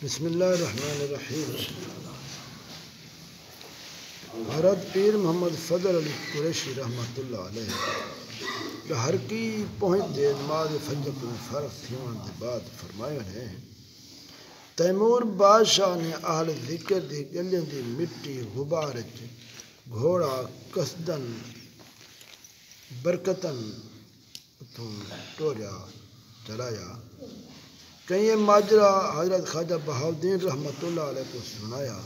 بسم اللہ الرحمن الرحیم۔ حضرت پیر محمد فضل علی قریشی رحمۃ اللہ علیہ کہ ہر کی پہنچ دے نماز فجر کو فرق تھیون دے بعد فرمایا ہے تیمور بادشاہ نے اہل ذکر دی گلیاں دی مٹی غبار گھوڑا قصدن برکتن ٹوریا چلایا۔ کہیں یہ ماجرا حضرت خواجہ بہاؤالدین رحمۃ اللہ علیہ کو سنایا۔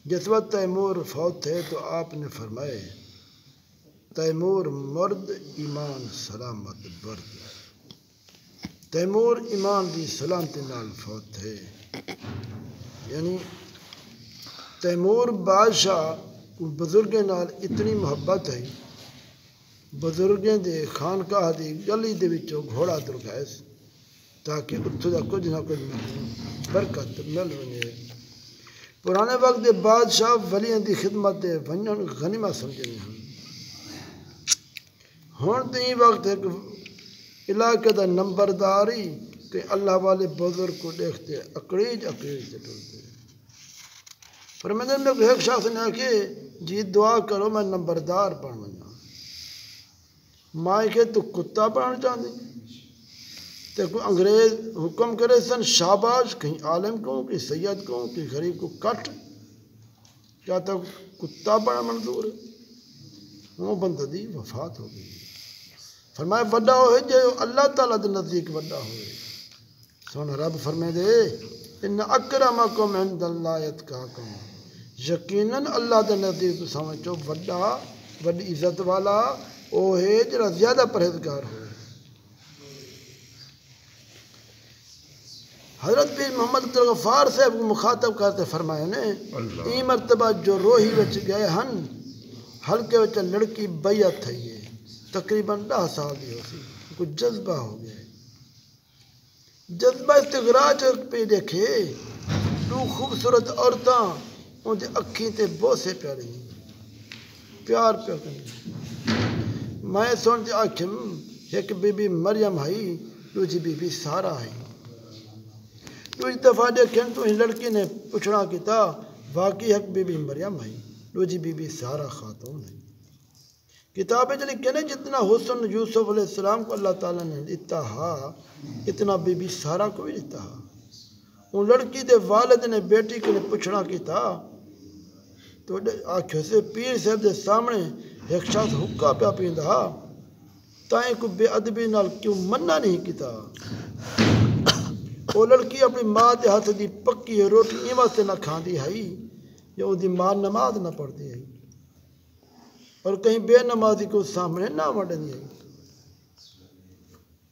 جس وقت تیمور فوت تھے تو آپ نے فرمائے تیمور مرد ایمان سلامت برد۔ تیمور ایمان دی سلامتی نال فوت تھے، یعنی تیمور بادشاہ کو بزرگیں نال اتنی محبت ہے، بزرگیں دے خانقاہ دی گلی دے وچوں گھوڑا درگائے تاکہ اتھوں دا کچھ نہ کچھ برکت مل ونے۔ پرانے وقت دے بادشاہ ولیاں دی خدمت دے ونجن غنیمت سمجھنے ہیں۔ ہن تے وقت ہے کہ علاقے دا نمبرداری کہ اللہ والے بزرگ کو دیکھتے اکڑیج سے ٹرتے۔ فرماتے ہیں کہ ایک شخص نے کہ جی دعا کرو میں نمبردار بن بنا۔ ماں کہ تو کتا بننا چاہتی تے کوئی انگریز حکم کرے سن شاباش، کہیں عالم کو کہیں سید کو کہیں غریب کو کٹ، کیا تو کتا بڑا منظور ہے؟ وہ بندہ دی وفات ہو گئی۔ فرمایا بڑا ہوئے جو اللہ تعالیٰ دے نزدیک بڑا ہوئے۔ سونا رب فرمائے دے ان اکرمکم عند اللہ اتقاکم، یقیناً اللہ دے نزدیک تو سمجھو بڑا بڑی عزت والا وہ ہے جڑا زیادہ پرہیزگار ہوئے۔ حضرت پیر محمد عبدالغفار صاحب کو مخاطب کرتے فرمایا نے ای مرتبہ جو روہی وچ گئے ہن ہلکے وچ لڑکی بیعت تھی ہے، تقریباً 10 سال دی ہو سی، کچھ جذبہ ہو گیا۔ جذبہ استغراج پہ دیکھے دو خوبصورت عورتاں ان دی اکھیں تے بوسے پہ رہی پیار پہ کریں۔ میں سنتے آکھم ایک بی بی مریم ہے، دوسری بی بی سارہ ہے۔ دوسری دفعہ دیکھیں تو اس لڑکی نے پوچھنا کیتا واقعی ایک بی بی مریم ہے، دوسری بی بی سارہ خاتون ہے۔ کتابیں چلی کہنے جتنا حسن یوسف علیہ السلام کو اللہ تعالیٰ نے دیتا ہا اتنا بی بی سارہ کو بھی دیتا ہا۔ ان لڑکی دے والد نے بیٹی کے لیے پوچھنا کیتا تو آنکھوں سے پیر صاحب دے سامنے ایک شخص حقہ پیا پیندا تائیں کو بے ادبی نال کیوں منع نہیں کیتا۔ وہ لڑکی اپنی ماں دے ہاتھ دی پکی روٹی ایویں سے نہ کھاندی ہے یا ان دی ماں نماز نہ پڑھتی ہے اور کہیں بے نمازی کو سامنے نہ وڈندی ہے۔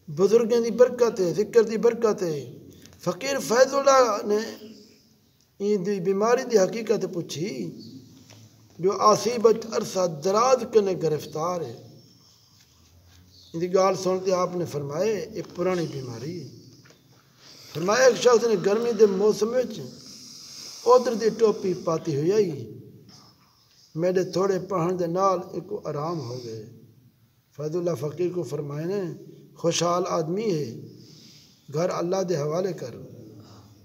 بزرگوں دی برکت ہے، ذکر دی برکت ہے۔ فقیر فیض اللہ نے ان دی بیماری دی حقیقت پوچھی جو آصیبت عرصہ دراز کنے گرفتار ہے۔ ان دی گال سنتے آپ نے فرمائے ایک پرانی بیماری ہے۔ فرمایا ایک شخص نے گرمی دے موسم میں ادھر دی ٹوپی پاتی ہوئی آئی، میرے تھوڑے پڑھن دے نال ایک کو آرام ہو گئے۔ فیض اللہ فقیر کو فرمائے نے خوشحال آدمی ہے، گھر اللہ دے حوالے کر۔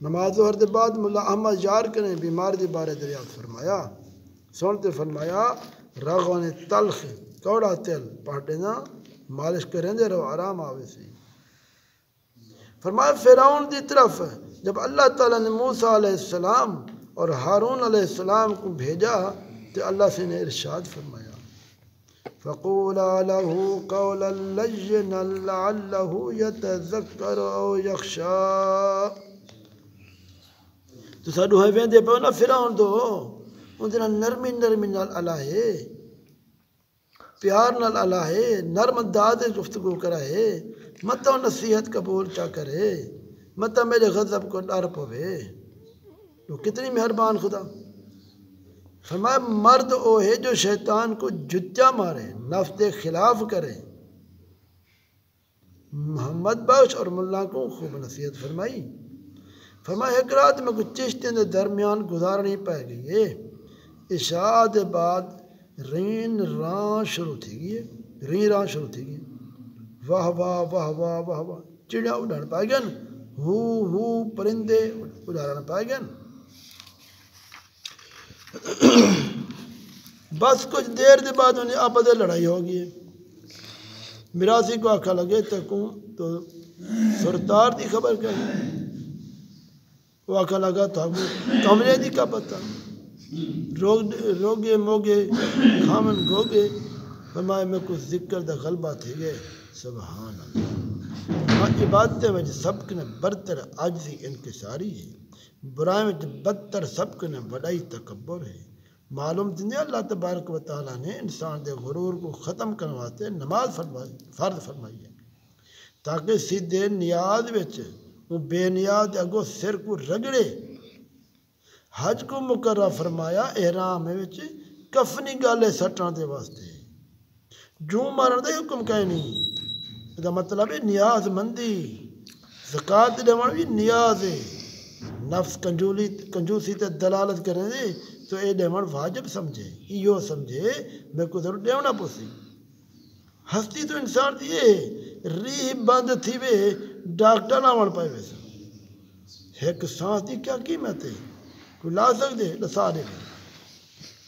نماز ظہر دے بعد ملا احمد یار کریں بیمار دے بارے دریافت فرمایا۔ سنتے فرمایا راغون تلخ کوڑا تیل پاٹ دینا مالش کریں دے رہو آرام آوے سے۔ فرمایا فرعون دی طرف جب اللہ تعالیٰ نے موسیٰ علیہ السلام اور ہارون علیہ السلام کو بھیجا تو اللہ سے نے ارشاد فرمایا فَقُولَا لَهُ قَوْلًا لَيِّنًا لَعَلَّهُ يَتَذَكَّرُ أَوْ يَخْشَىٰ۔ تو ساڈو ہے ویندے پہ نا فرعون دو ان دے نرمی نال اللہ ہے، پیار نال اللہ ہے، نرم انداز گفتگو کرا ہے، متا نصیحت قبول چا کرے، متا میرے غضب کو ڈر پوے۔ تو کتنی مہربان خدا۔ فرمایا مرد او ہے جو شیطان کو جتیا مارے، نفس دے خلاف کرے۔ محمد بخش اور ملا کو خوب نصیحت فرمائی۔ فرمایا ایک رات میں کچھ چشتیں دے درمیان گزارنی پہ گئی ہے۔ عشاء دے بعد رین ران شروع تھی گئی، واہ واہ واہ واہ واہ واہ واہ چڑیا اڈن پا گئے ہو پرندے اڑانا پائے گئے. بس کچھ دیر کے بعد انہیں آپس میں لڑائی ہو گئی. مراسی کو آکھا لگے تو سردار دی خبر کہیں. وہ آکھا لگا تو کمرے دی کا پتہ. روگے موگے کھامن گوگے فرمائے میں کچھ ذکر دا غلبہ تھے گئے. سبحان اللہ. عبادت وچ سب کنے برتر عاجزی انکساری ہے. برائیں وچ بدتر سب کنے وڈائی تکبر ہے. معلوم تھی اللہ تبارک و تعالیٰ نے انسان دے غرور کو ختم کرنے واسطے نماز فرض فرمائی ہے تاکہ سیدھے نیاز وچ وہ بے نیاز اگو سر کو رگڑے. حج کو مقررہ فرمایا احرام وچ کفنی گالے سٹان دے واسطے. جو مارن دے حکم کہیں نہیں. دا مطلب ہے نیاز مندی. زکات دیوان بھی نیاز ہے. نفس کنجوسی تے دلالت کرنے دے تو اے دیوان واجب سمجھے. یہ سمجھے میں کو ضرور دیونا پوسی. ہستی تو انسان دی ریح بند تھی وے ڈاکٹر آن پائے ویسا. ایک سانس دی کیا قیمت ہے. کوئی لا سکتے لسا دے.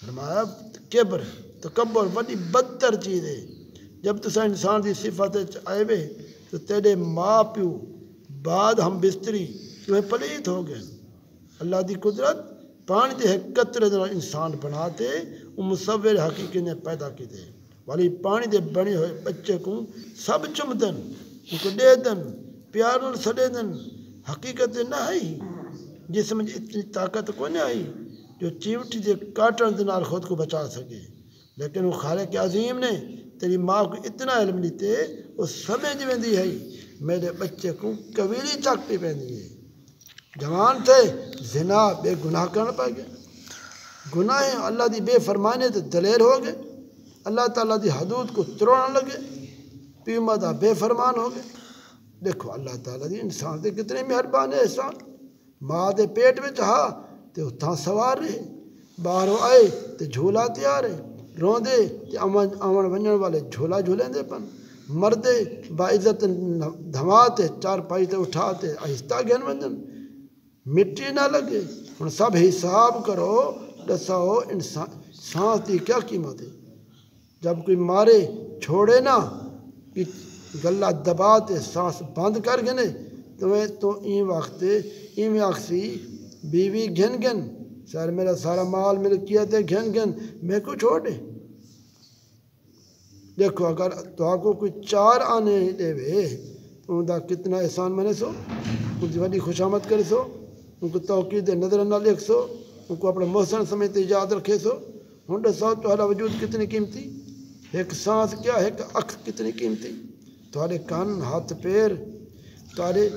فرمایا کبر تکبر بڑی بدتر چیز ہے. جب تسا انسان دی صفت آئے وے تو تیرے ماں پیو بعد ہم بستری تمہیں پلیت ہو گئے. اللہ دی قدرت پانی دے قطرے دے انسان بناتے وہ مصور حقیقی نے پیدا کی دے. والی پانی دے بنے ہوئے بچے کو سب چمدن ان کو دے دن پیار نال سڑے دن. حقیقت نہ آئی جس میں اتنی طاقت کو نہیں آئی جو چیوٹی دے کاٹن دے نال خود کو بچا سکے. لیکن وہ خالق عظیم نے تیری ماں کو اتنا علم دیتے وہ سمجھ میں دی ہے میرے بچے کو قبیلی چاکتی پہنی ہے. جوان تھے زنا بے گناہ کرنا پائے گئے. گناہ اللہ دی بے فرمانے تے دلیر ہو گئے. اللہ تعالیٰ دی حدود کو تروڑا لگے. پیما دا بے فرمان ہو گئے. دیکھو اللہ تعالیٰ دی انسان دے کتنے مہربان ہے احسان. ماں دے پیٹ میں چاہا تے اتھاں سوار رہے. باہروں آئے تے جھولا تیار ہے. روندے تے آمن ونجن والے جھولا جھولیں دے پن. مردے باعزت دھماتے چار پائی تے اٹھاتے آہستہ گھن ونجن. مٹی نہ لگے. ہن سب حساب کرو دساؤ انسان سانس دی کیا قیمت ہے. جب کوئی مارے چھوڑے نہ کہ گلہ دباتے سانس بند کر گنے تو این وقت این آخسی بیوی گھن گھن سر میرا سارا مال ملکیت ہے گھن گھن میں کو چھوڑ دے. دیکھو اگر تو آپ کو کوئی چار آنے دے وے ان کا کتنا احسان منے سو. ان کی بڑی خوشامد کرے سو. ان کو توقید نظر نہ لکھ سو. ان کو اپنا محسن سمیت یاد رکھے سو. ہن دسو تہاڈا وجود کتنی قیمتی. ایک سانس کیا ایک اکھ کتنی قیمتی. تہاڈے کان ہاتھ پیر تہاڈے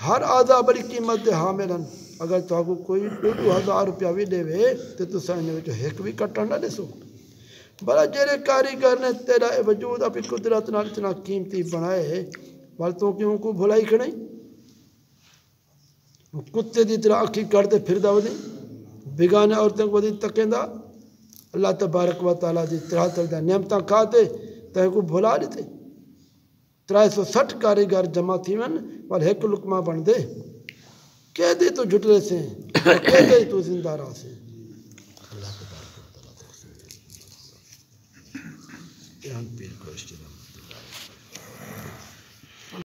ہر اعضا بڑی قیمت دے حاملن. اگر تو آپ کو کوئی 2000 روپیہ بھی دے وے تو تساں ان وچ ایک بھی کٹن نہ دسو. بڑا جڑے کاریگر نے تیرا وجود اپنی قدرت نال اتنا قیمتی بنائے پر تو کیوں کو بھلائی کھڑی. کتے دی طرح اکھی کرتے پھردا ودی بیگانے عورتوں کو ودی تکیندا. اللہ تبارک و تعالیٰ دی طرح طرح نعمتاں کھاتے تے کو بھلا دیتے. 360 کاریگر جمع تھی ون پر ایک لقمہ بن دے. کہہ دے تو جھٹلے سے کہہ دے تو زندہ رہ سے. اللہ تبارک و تعالیٰ پیر کو اشتراک